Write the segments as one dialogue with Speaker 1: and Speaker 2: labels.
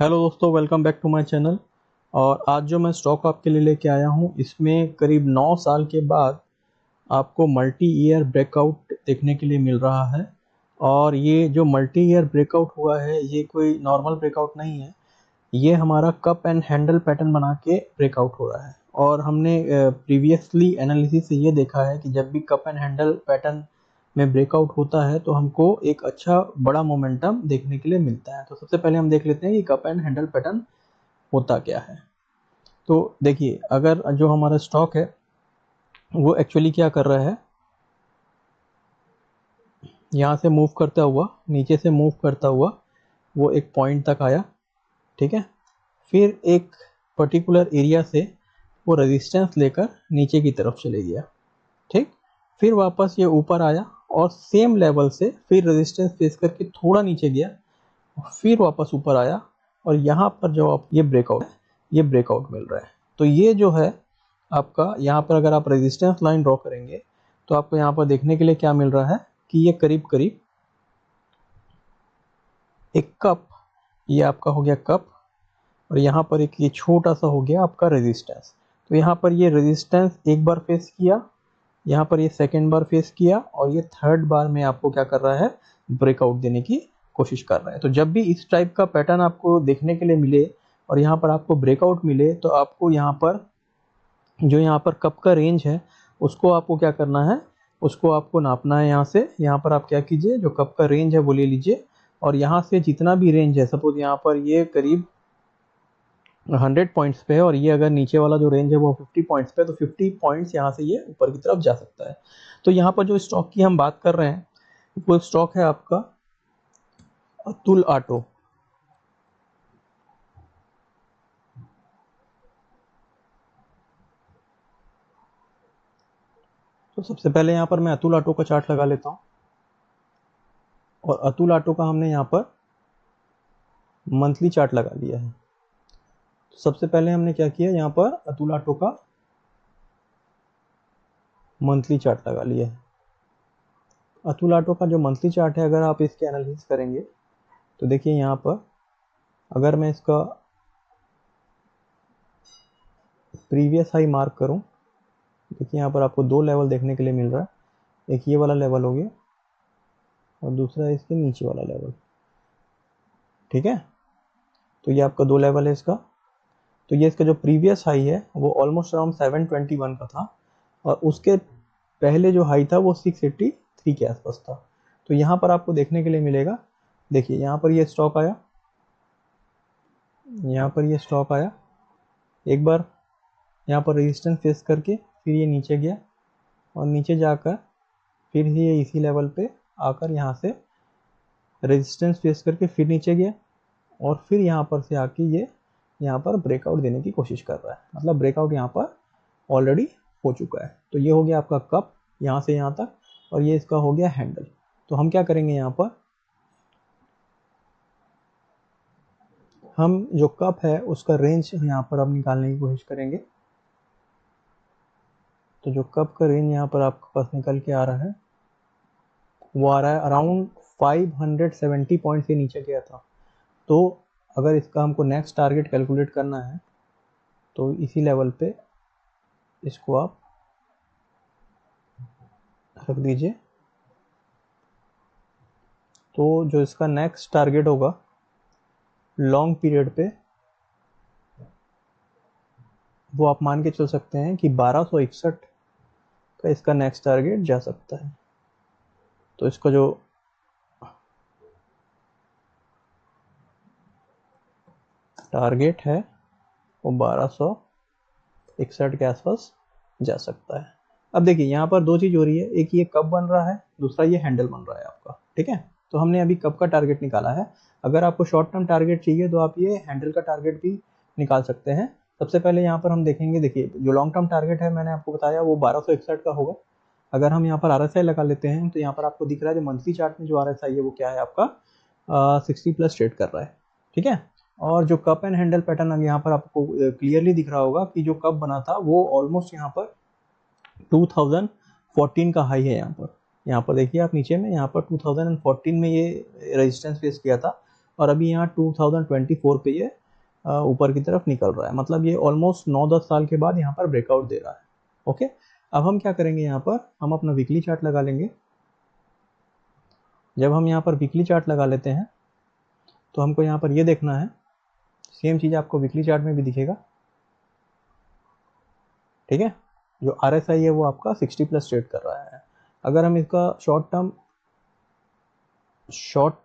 Speaker 1: Hello दोस्तों, welcome back to my channel. और आज जो मैं स्टॉक आपके लिए लेके आया हूँ, इसमें करीब 9 साल के बाद आपको मल्टी ईयर ब्रेकआउट देखने के लिए मिल रहा है। और ये जो मल्टी ईयर ब्रेकआउट हुआ है, ये कोई नॉर्मल ब्रेकआउट नहीं है। ये हमारा कप एंड हैंडल पैटर्न बना के ब्रेकआउट हो रहा है। और हमने प्रीवियसली एनालिसिस से ये देखा है कि जब भी कप एंड हैंडल पैटर्न में ब्रेकआउट होता है तो हमको एक अच्छा बड़ा मोमेंटम देखने के लिए मिलता है। तो सबसे पहले हम देख लेते हैं कि कप एंड हैंडल पैटर्न होता क्या है। तो देखिए, अगर जो हमारा स्टॉक है वो एक्चुअली क्या कर रहा है, यहाँ से मूव करता हुआ, नीचे से मूव करता हुआ वो एक पॉइंट तक आया, ठीक है। फिर एक पर्टिकुलर एरिया से वो रेजिस्टेंस लेकर नीचे की तरफ चले गया, ठीक। फिर वापस ये ऊपर आया और सेम लेवल से फिर रेजिस्टेंस फेस करके थोड़ा नीचे गया, फिर वापस ऊपर आया। और यहाँ पर जो आप ये ब्रेकआउट मिल रहा है। तो ये जो है आपका, यहाँ पर अगर आप रेजिस्टेंस लाइन ड्रॉ करेंगे तो आपको यहाँ पर देखने के लिए क्या मिल रहा है कि ये करीब करीब एक कप, ये आपका हो गया कप, और यहाँ पर एक ये छोटा सा हो गया आपका रेजिस्टेंस। तो यहाँ पर ये रेजिस्टेंस एक बार फेस किया, यहाँ पर ये सेकेंड बार फेस किया, और ये थर्ड बार में आपको क्या कर रहा है, ब्रेकआउट देने की कोशिश कर रहा है। तो जब भी इस टाइप का पैटर्न आपको देखने के लिए मिले और यहाँ पर आपको ब्रेकआउट मिले, तो आपको यहाँ पर जो यहाँ पर कप का रेंज है उसको आपको क्या करना है, उसको आपको नापना है। यहाँ से यहाँ पर आप क्या कीजिए, जो कप का रेंज है वो ले लीजिए, और यहाँ से जितना भी रेंज है, सपोज यहाँ पर ये करीब 100 पॉइंट्स पे है और ये अगर नीचे वाला जो रेंज है वो 50 पॉइंट्स पे है, तो 50 पॉइंट्स यहाँ से ये ऊपर की तरफ जा सकता है। तो यहाँ पर जो स्टॉक की हम बात कर रहे हैं वो स्टॉक है आपका अतुल ऑटो। तो सबसे पहले यहाँ पर मैं अतुल ऑटो का चार्ट लगा लेता हूँ, और अतुल ऑटो का हमने यहाँ पर मंथली चार्ट लगा लिया है। तो सबसे पहले हमने क्या किया, यहाँ पर अतुल ऑटो का मंथली चार्ट लगा लिया है। अतुल ऑटो का जो मंथली चार्ट है, अगर आप इसके एनालिसिस करेंगे तो देखिए यहाँ पर अगर मैं इसका प्रीवियस हाई मार्क करूं, देखिए यहाँ पर आपको दो लेवल देखने के लिए मिल रहा है। एक ये वाला लेवल हो गया और दूसरा इसके नीचे वाला लेवल, ठीक है। तो ये आपका दो लेवल है इसका। तो ये इसका जो प्रीवियस हाई है वो ऑलमोस्ट अराउंड 721 का था, और उसके पहले जो हाई था वो 683 के आसपास था। तो यहाँ पर आपको देखने के लिए मिलेगा, देखिए यहाँ पर ये स्टॉक आया, यहाँ पर ये स्टॉक आया, एक बार यहाँ पर रेजिस्टेंस फेस करके फिर ये नीचे गया, और नीचे जाकर फिर ये इसी लेवल पे आकर यहाँ से रेजिस्टेंस फेस करके फिर नीचे गया, और फिर यहाँ पर से आके ये यहाँ पर ब्रेकआउट देने की कोशिश कर रहा है। मतलब ब्रेकआउट यहाँ पर ऑलरेडी हो चुका है। तो ये हो गया आपका कप यहाँ से यहाँ तक, और ये इसका हो गया हैंडल। तो हम क्या करेंगे, यहाँ पर हम जो कप है उसका रेंज यहाँ पर अब निकालने की कोशिश करेंगे। तो जो कप का रेंज यहाँ पर आपके पास निकल के आ रहा है वो आ रहा है अराउंड 570 पॉइंट से नीचे गया था। तो अगर इसका हमको नेक्स्ट टारगेट कैलकुलेट करना है तो इसी लेवल पे इसको आप रख दीजिए। तो जो इसका नेक्स्ट टारगेट होगा लॉन्ग पीरियड पे, वो आप मान के चल सकते हैं कि 1261 का इसका नेक्स्ट टारगेट जा सकता है। तो इसका जो टारगेट है वो 1261 के आसपास जा सकता है। अब देखिए यहाँ पर दो चीज हो रही है, एक ये कप बन रहा है, दूसरा ये हैंडल बन रहा है आपका, ठीक है। तो हमने अभी कप का टारगेट निकाला है। अगर आपको शॉर्ट टर्म टारगेट चाहिए तो आप ये हैंडल का टारगेट भी निकाल सकते हैं। सबसे पहले यहाँ पर हम देखेंगे, देखिए जो लॉन्ग टर्म टारगेट है मैंने आपको बताया वो 1261 का होगा। अगर हम यहाँ पर RSI लगा लेते हैं तो यहाँ पर आपको दिख रहा है जो मंथली चार्ट में जो RSI है वो क्या है आपका 60 प्लस ट्रेड कर रहा है, ठीक है। और जो कप एंड हैंडल पैटर्न यहाँ पर आपको क्लियरली दिख रहा होगा कि जो कप बना था वो ऑलमोस्ट यहाँ पर 2014 का हाई है। यहाँ पर देखिए आप नीचे में, यहाँ पर 2014 में ये रेजिस्टेंस फेस किया था, और अभी यहाँ 2024 पे ये ऊपर की तरफ निकल रहा है, मतलब ये ऑलमोस्ट 9-10 साल के बाद यहाँ पर ब्रेकआउट दे रहा है। ओके, अब हम क्या करेंगे, यहाँ पर हम अपना वीकली चार्ट लगा लेंगे। जब हम यहाँ पर वीकली चार्ट लगा लेते हैं तो हमको यहाँ पर ये देखना है, सेम चीज़ आपको वीकली चार्ट में भी दिखेगा। ठीक है, जो RSI है वो आपका 60+ ट्रेड कर रहा है। अगर हम इसका शॉर्ट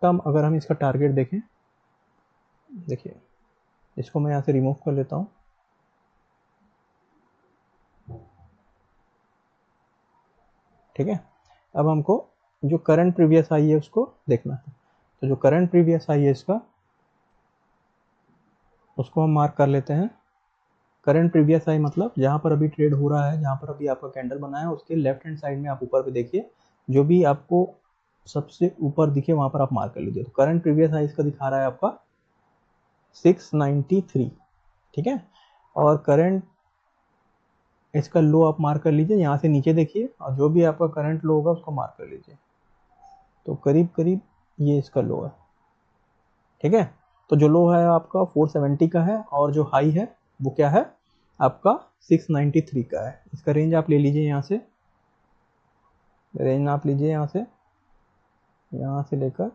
Speaker 1: टर्म अगर हम इसका टारगेट देखें, देखिए इसको मैं यहाँ से रिमूव कर लेता हूँ। ठीक है, अब हमको जो करंट प्रीवियस हाई है उसको देखना है। तो जो करंट प्रीवियस हाई है इसका, उसको हम मार्क कर लेते हैं। करंट प्रीवियस हाई मतलब जहाँ पर अभी ट्रेड हो रहा है, जहाँ पर अभी आपका कैंडल बना है, उसके लेफ्ट हैंड साइड में आप ऊपर पे देखिए, जो भी आपको सबसे ऊपर दिखे वहाँ पर आप मार्क कर लीजिए। तो करंट प्रीवियस हाई इसका दिखा रहा है आपका 693। ठीक है, और करंट इसका लो आप मार्क कर लीजिए, यहाँ से नीचे देखिए, और जो भी आपका करंट लो होगा उसको मार्क कर लीजिए। तो करीब करीब ये इसका लो है। ठीक है, तो जो लो है आपका 470 का है, और जो हाई है वो क्या है आपका 693 का है। इसका रेंज आप ले लीजिए, यहाँ से रेंज आप लीजिए, यहाँ से लेकर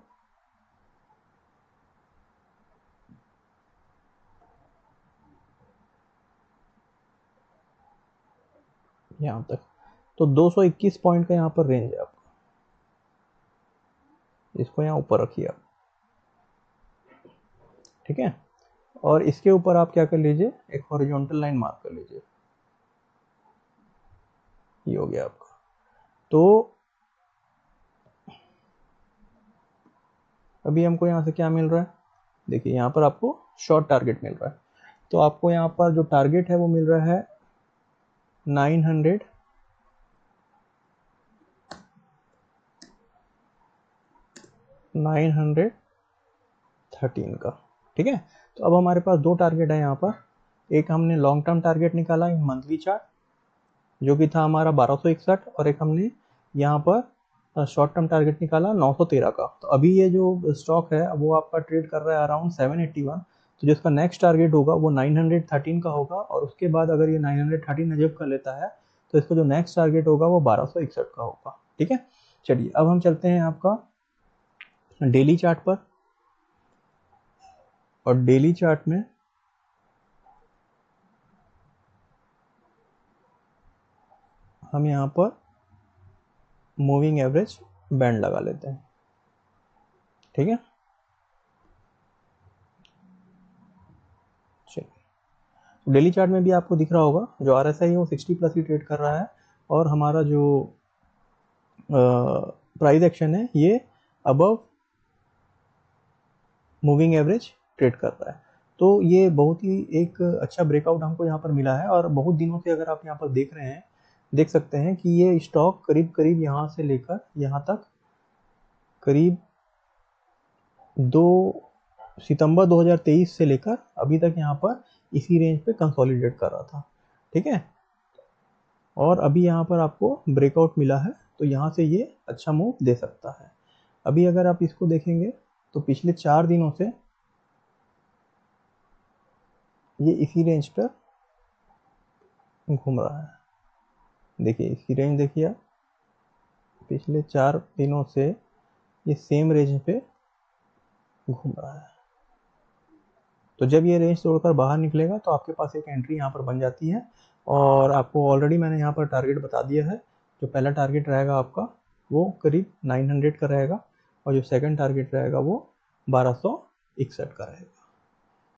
Speaker 1: यहाँ तक, तो 221 पॉइंट का यहाँ पर रेंज है आपका। इसको यहाँ ऊपर रखिए आप। ठीक है, और इसके ऊपर आप क्या कर लीजिए, एक हॉरिजॉन्टल लाइन मार्क कर लीजिए। ये हो गया आपका। तो अभी हमको यहाँ से क्या मिल रहा है, देखिए यहाँ पर आपको शॉर्ट टारगेट मिल रहा है। तो आपको यहाँ पर जो टारगेट है वो मिल रहा है 913 का। ठीक है, तो अब हमारे पास दो टारगेट है यहाँ पर। एक हमने लॉन्ग टर्म टारगेट निकाला इन मंथली चार्ट, जो कि था हमारा 1261, और एक हमने यहाँ पर शॉर्ट टर्म टारगेट निकाला 913 का। तो अभी ये जो स्टॉक है वो आपका ट्रेड कर रहा है अराउंड 781। तो जिसका नेक्स्ट टारगेट होगा वो 913 का होगा, और उसके बाद अगर ये 913 अचीव कर लेता है तो इसका जो नेक्स्ट टारगेट होगा वो 1261 का होगा। ठीक है, चलिए अब हम चलते हैं आपका डेली चार्ट पर, और डेली चार्ट में हम यहाँ पर मूविंग एवरेज बैंड लगा लेते हैं। ठीक है, चलिए डेली चार्ट में भी आपको दिख रहा होगा जो RSI है वो 60+ ही ट्रेड कर रहा है, और हमारा जो प्राइस एक्शन है ये अबव मूविंग एवरेज ट्रेड कर रहा है। तो ये बहुत ही एक अच्छा ब्रेकआउट हमको यहाँ पर मिला है, और बहुत दिनों से अगर आप यहाँ पर देख सकते हैं कि ये स्टॉक करीब करीब यहाँ से लेकर यहाँ तक करीब 2 सितंबर 2023 से लेकर अभी तक यहाँ पर इसी रेंज पे कंसोलिडेट कर रहा था। ठीक है, और अभी यहाँ पर आपको ब्रेकआउट मिला है, तो यहाँ से ये अच्छा मूव दे सकता है। अभी अगर आप इसको देखेंगे तो पिछले 4 दिनों से ये इसी रेंज पर घूम रहा है। देखिए इसकी रेंज देखिए आप, पिछले 4 दिनों से ये सेम रेंज पे घूम रहा है। तो जब ये रेंज तोड़कर बाहर निकलेगा तो आपके पास एक एंट्री यहाँ पर बन जाती है, और आपको ऑलरेडी मैंने यहाँ पर टारगेट बता दिया है। जो पहला टारगेट रहेगा आपका वो करीब 900 का रहेगा, और जो सेकंड टारगेट रहेगा वो 1261 का रहेगा।